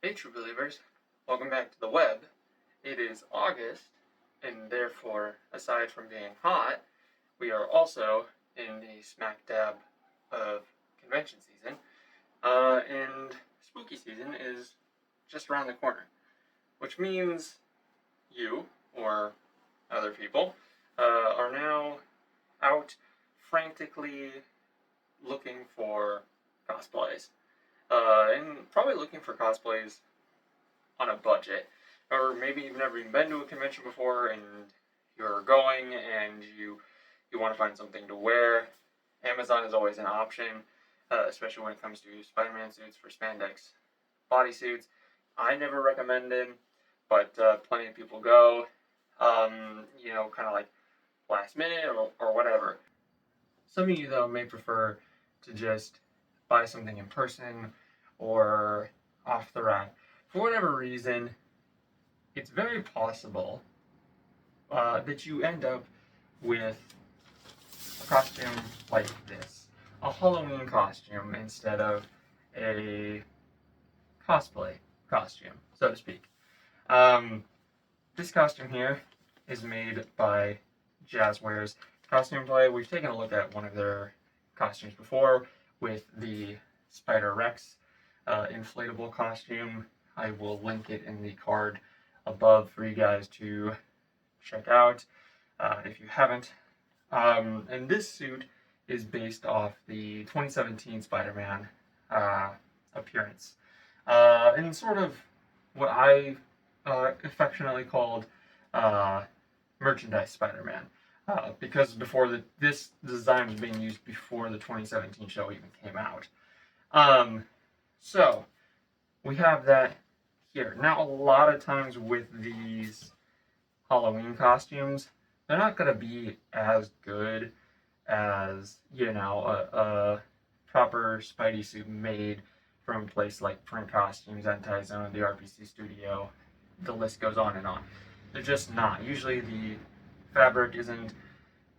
Hey true believers, welcome back to the web. It is August, and therefore, aside from being hot, we are also in the smack dab of convention season, and spooky season is just around the corner, which means you, or other people, are now out frantically looking for cosplays. And probably looking for cosplays on a budget, or maybe you've never even been to a convention before and you're going and you want to find something to wear. Amazon is always an option, especially when it comes to Spider-Man suits for spandex bodysuits. I never recommend them, but plenty of people go. Kind of like last minute or whatever. Some of you though may prefer to just buy something in person or off the rack. For whatever reason, it's very possible that you end up with a costume like this, a Halloween costume instead of a cosplay costume, so to speak. This costume here is made by Jazware's Costume Play. We've taken a look at one of their costumes before with the Spider Rex inflatable costume. I will link it in the card above for you guys to check out if you haven't. And this suit is based off the 2017 Spider-Man appearance. And sort of what I affectionately called merchandise Spider-Man. Because this design was being used before the 2017 show even came out. So we have that here. Now, a lot of times with these Halloween costumes, they're not going to be as good as, a proper Spidey suit made from a place like Print Costumes, Anti-Zone, the RPC Studio. The list goes on and on. They're just not. Usually the fabric isn't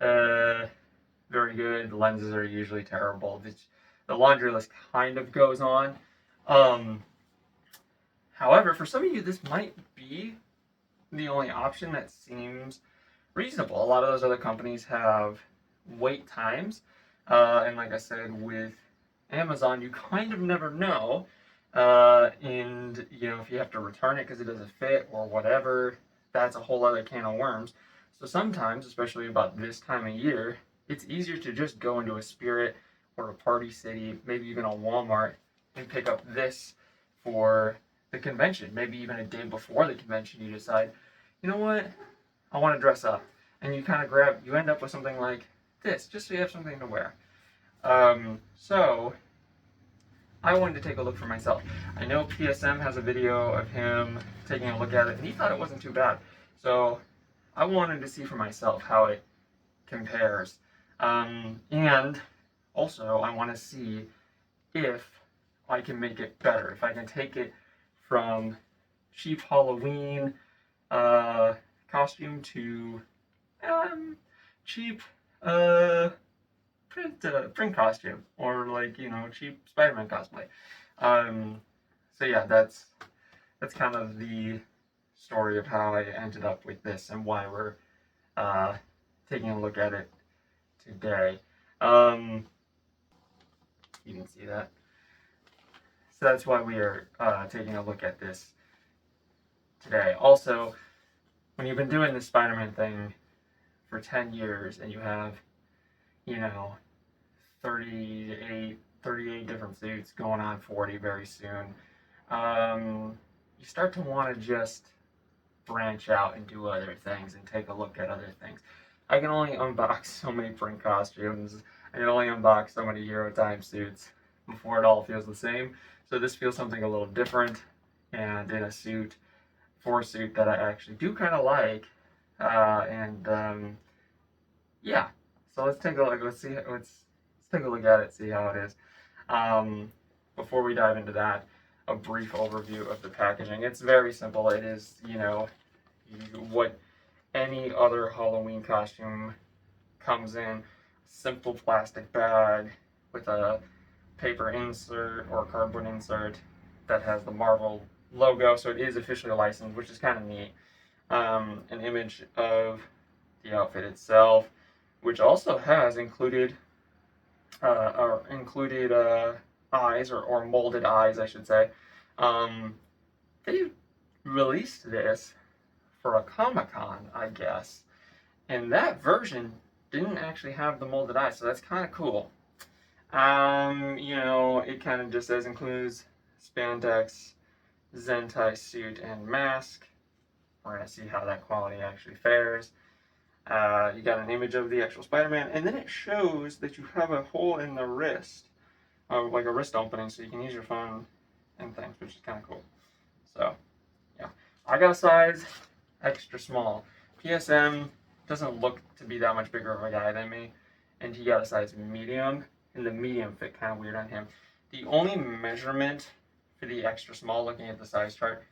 very good. The lenses are usually terrible. The laundry list kind of goes on. However, for some of you, this might be the only option that seems reasonable. A lot of those other companies have wait times. And like I said, with Amazon, you kind of never know. And, if you have to return it because it doesn't fit or whatever, that's a whole other can of worms. So sometimes, especially about this time of year, it's easier to just go into a Spirit or a Party City, maybe even a Walmart, and pick up this for the convention. Maybe even a day before the convention, you decide, you know what, I want to dress up. And you kind of you end up with something like this, just so you have something to wear. So I wanted to take a look for myself. I know PSM has a video of him taking a look at it, and he thought it wasn't too bad. So I wanted to see for myself how it compares. And also, I want to see if I can make it better. If I can take it from cheap Halloween costume to cheap print costume, or cheap Spider-Man cosplay. So yeah, that's kind of the story of how I ended up with this and why we're taking a look at it today. You can see that. So that's why we are taking a look at this today. Also, when you've been doing this Spider-Man thing for 10 years and you have, 38 different suits, going on 40 very soon, you start to want to just branch out and do other things and take a look at other things. I can only unbox so many print costumes. I can only unbox so many Hero Time suits before it all feels the same. So this feels something a little different, and in a suit, for a suit that I actually do kind of like. Yeah. So let's take a look. Let's take a look at it, see how it is. Before we dive into that, a brief overview of the packaging. It's very simple. It is, what any other Halloween costume comes in. Simple plastic bag with a paper insert or cardboard insert that has the Marvel logo, so it is officially licensed, which is kind of neat. An image of the outfit itself, which also has included eyes, or molded eyes, I should say. They released this for a Comic-Con, I guess, and that version didn't actually have the molded eyes, so that's kind of cool. It kind of just says includes spandex, Zentai suit, and mask. We're gonna see how that quality actually fares. You got an image of the actual Spider-Man, and then it shows that you have a hole in the wrist, like a wrist opening, so you can use your phone and things, which is kind of cool. So, yeah, I got a size extra small. PSM doesn't look to be that much bigger of a guy than me, and he got a size medium, and the medium fit kind of weird on him. The only measurement for the extra small, looking at the size chart,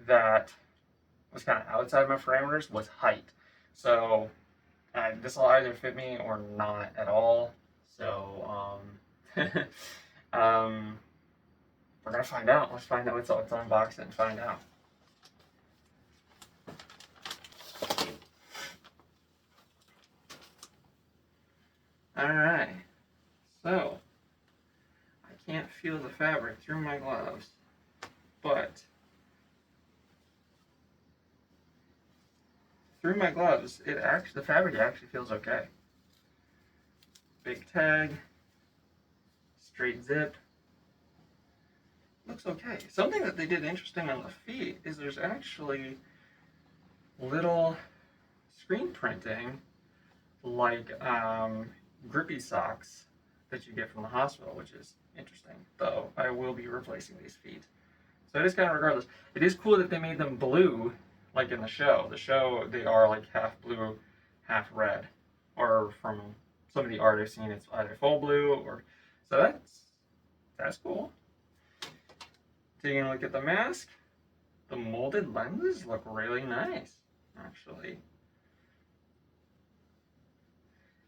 that was kind of outside my parameters was height. So this will either fit me or not at all. So we're gonna find out. Let's find out. Let's unbox it and find out. All right. So I can't feel the fabric through my gloves, but through my gloves, the fabric actually feels okay. Big tag, straight zip. Looks okay. Something that they did interesting on the feet is there's actually little screen printing, like grippy socks that you get from the hospital, which is interesting. Though I will be replacing these feet, so it is kind of regardless. It is cool that they made them blue, like in the show. The show, they are like half blue, half red, or from some of the art I've seen, it's either full blue or. So that's cool. Taking a look at the mask, the molded lenses look really nice, actually.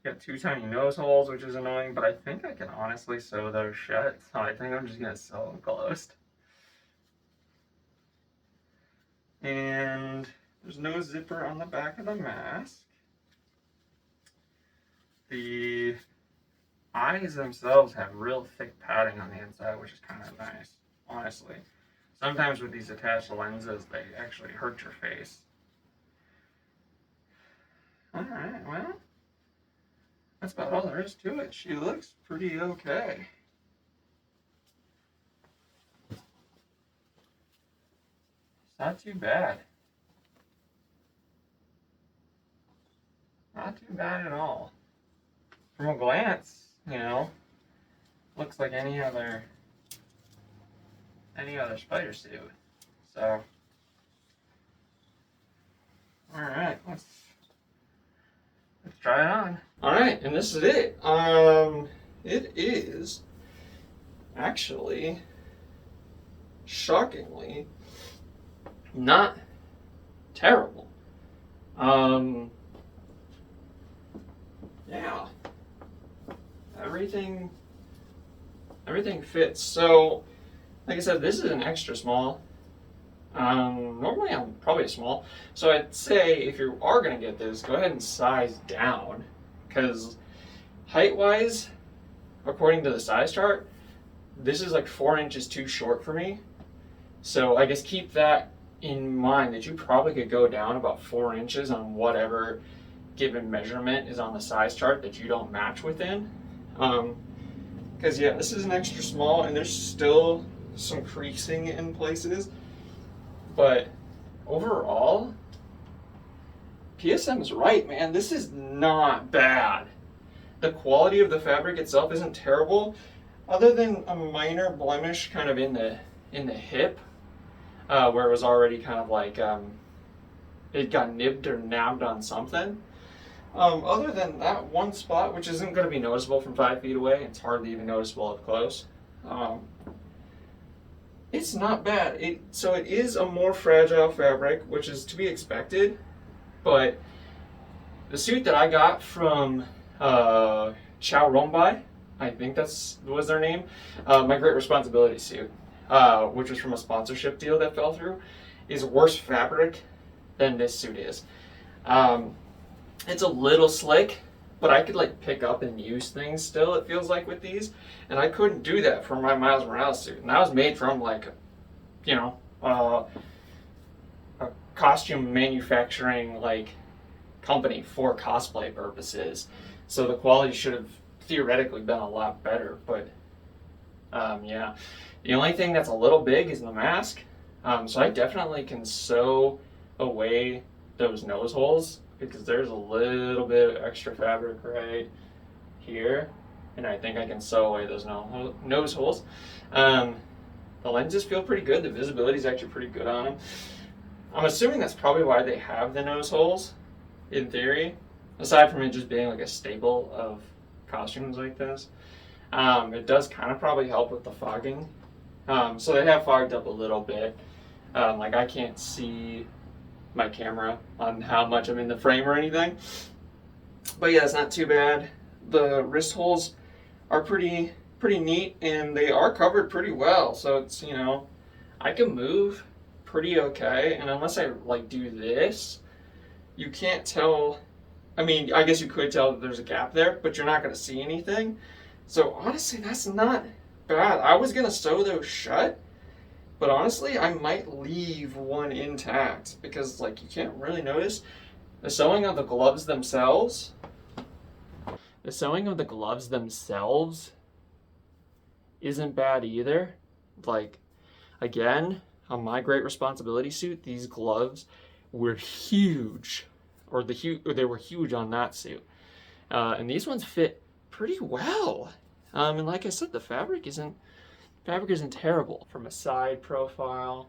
Got 2 tiny nose holes, which is annoying, but I think I can honestly sew those shut, so I think I'm just gonna sew them closed. And there's no zipper on the back of the mask. The eyes themselves have real thick padding on the inside, which is kind of nice, honestly. Sometimes with these attached lenses, they actually hurt your face. Alright, well, that's about all there is to it. She looks pretty okay. It's not too bad. Not too bad at all. From a glance, looks like any other spider suit. So, all right, let's try it on. All right, and this is it. It is actually shockingly not terrible. Yeah, everything fits. So, like I said, this is an extra small. Normally I'm probably a small, so I'd say if you are gonna get this, go ahead and size down, because height-wise, according to the size chart, this is like 4 inches too short for me. So I guess keep that in mind, that you probably could go down about 4 inches on whatever given measurement is on the size chart that you don't match within. Because yeah, this is an extra small, and there's still some creasing in places, but overall, PSM is right, man. This is not bad. The quality of the fabric itself isn't terrible, other than a minor blemish kind of in the hip, where it was already kind of like it got nibbed or nabbed on something. Other than that one spot, which isn't going to be noticeable from 5 feet away, it's hardly even noticeable up close. It's not bad. So it is a more fragile fabric, which is to be expected, but the suit that I got from Chow Rombai, I think that was their name, my Great Responsibility suit. which was from a sponsorship deal that fell through, is worse fabric than this suit is. It's a little slick, but I could like pick up and use things still, it feels like, with these, and I couldn't do that for my Miles Morales suit. And that was made from like, you know, a costume manufacturing like company for cosplay purposes. So the quality should have theoretically been a lot better, but yeah. The only thing that's a little big is the mask. So I definitely can sew away those nose holes because there's a little bit of extra fabric right here, and I think I can sew away those nose holes. The lenses feel pretty good. The visibility is actually pretty good on them. I'm assuming that's probably why they have the nose holes, in theory, aside from it just being like a staple of costumes like this. It does kind of probably help with the fogging. So they have fogged up a little bit. Like I can't see my camera on how much I'm in the frame or anything. But yeah, it's not too bad. The wrist holes are pretty neat, and they are covered pretty well. So it's, you know, I can move pretty okay. And unless I like do this, you can't tell. I mean, I guess you could tell that there's a gap there, but you're not going to see anything. So honestly, that's not bad. I was going to sew those shut, but honestly, I might leave one intact because like you can't really notice. The sewing of the gloves themselves isn't bad either. Like, again, on my Great Responsibility suit, these gloves were huge, or they were huge on that suit, and these ones fit pretty well. And like I said, the fabric isn't terrible. From a side profile,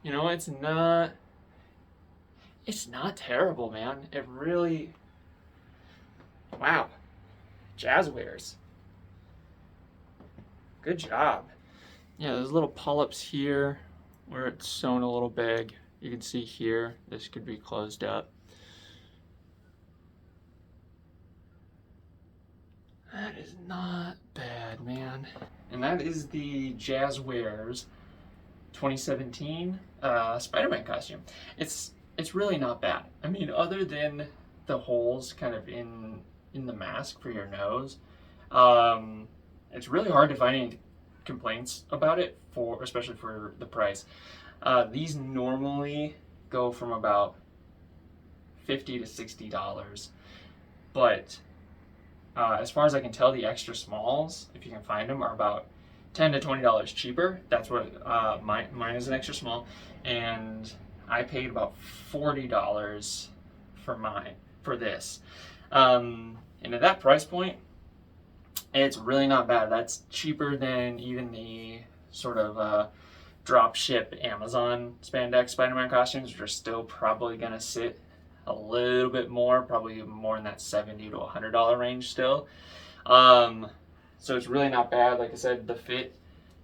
you know, it's not terrible, man. It really, wow, Jazwares, good job. Yeah, there's little polyps here where it's sewn a little big. You can see here, this could be closed up. That is not bad, man. And that is the Jazwares 2017 Spider-Man costume. It's really not bad. I mean, other than the holes kind of in the mask for your nose, it's really hard to find any complaints about it, especially for the price. These normally go from about $50 to $60, but as far as I can tell, the extra smalls, if you can find them, are about $10 to $20 cheaper. That's what mine is, an extra small, and I paid about $40 for this. And at that price point, it's really not bad. That's cheaper than even the sort of drop ship Amazon spandex Spider-Man costumes, which are still probably gonna sit a little bit more, probably more in that $70 to $100 range still. So it's really not bad. Like I said, the fit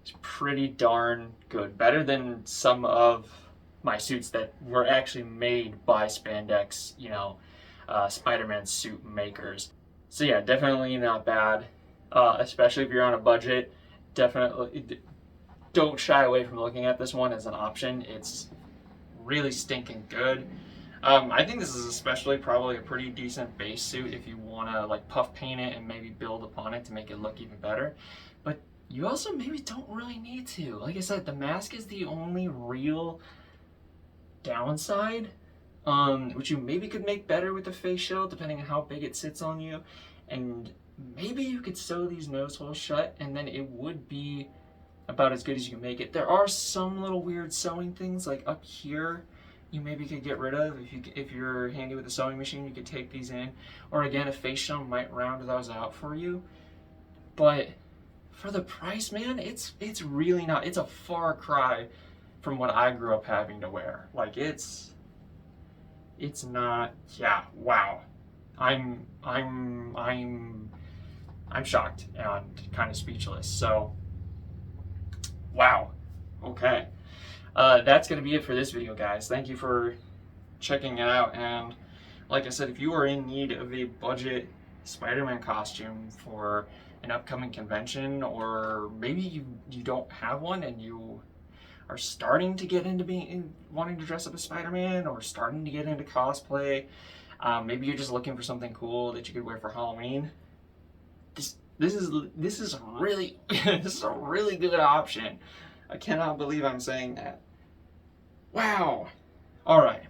is pretty darn good. Better than some of my suits that were actually made by spandex, you know, Spider-Man suit makers. So yeah, definitely not bad. Especially if you're on a budget, definitely don't shy away from looking at this one as an option. It's really stinking good. I think this is especially probably a pretty decent base suit if you want to like puff paint it and maybe build upon it to make it look even better. But you also maybe don't really need to. Like I said, the mask is the only real downside, which you maybe could make better with the face shield depending on how big it sits on you. And maybe you could sew these nose holes shut and then it would be about as good as you can make it. There are some little weird sewing things like up here you maybe could get rid of. If you're handy with a sewing machine, you could take these in. Or again, a face shield might round those out for you. But for the price, man, it's really not. It's a far cry from what I grew up having to wear. Like it's not. Yeah, wow. I'm shocked and kind of speechless. So, wow. Okay. That's going to be it for this video, guys. Thank you for checking it out. And like I said, if you are in need of a budget Spider-Man costume for an upcoming convention, or maybe you don't have one and you are starting to get into wanting to dress up as Spider-Man, or starting to get into cosplay. Maybe you're just looking for something cool that you could wear for Halloween. This is really this is a really good option. I cannot believe I'm saying that. Wow. All right.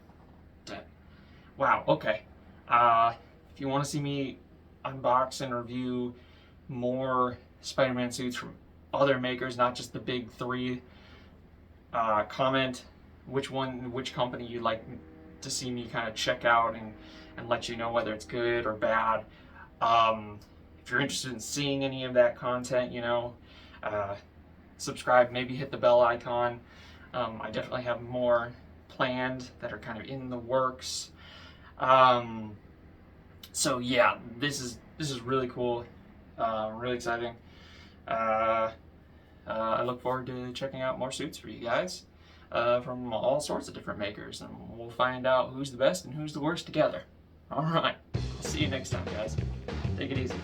Wow. Okay. If you want to see me unbox and review more Spider-Man suits from other makers, not just the big three, comment which company you'd like to see me kind of check out and let you know whether it's good or bad. If you're interested in seeing any of that content, subscribe, maybe hit the bell icon. I definitely have more planned that are kind of in the works. So yeah, this is really cool, really exciting. I look forward to checking out more suits for you guys from all sorts of different makers, and we'll find out who's the best and who's the worst together. All right, I'll see you next time, guys. Take it easy.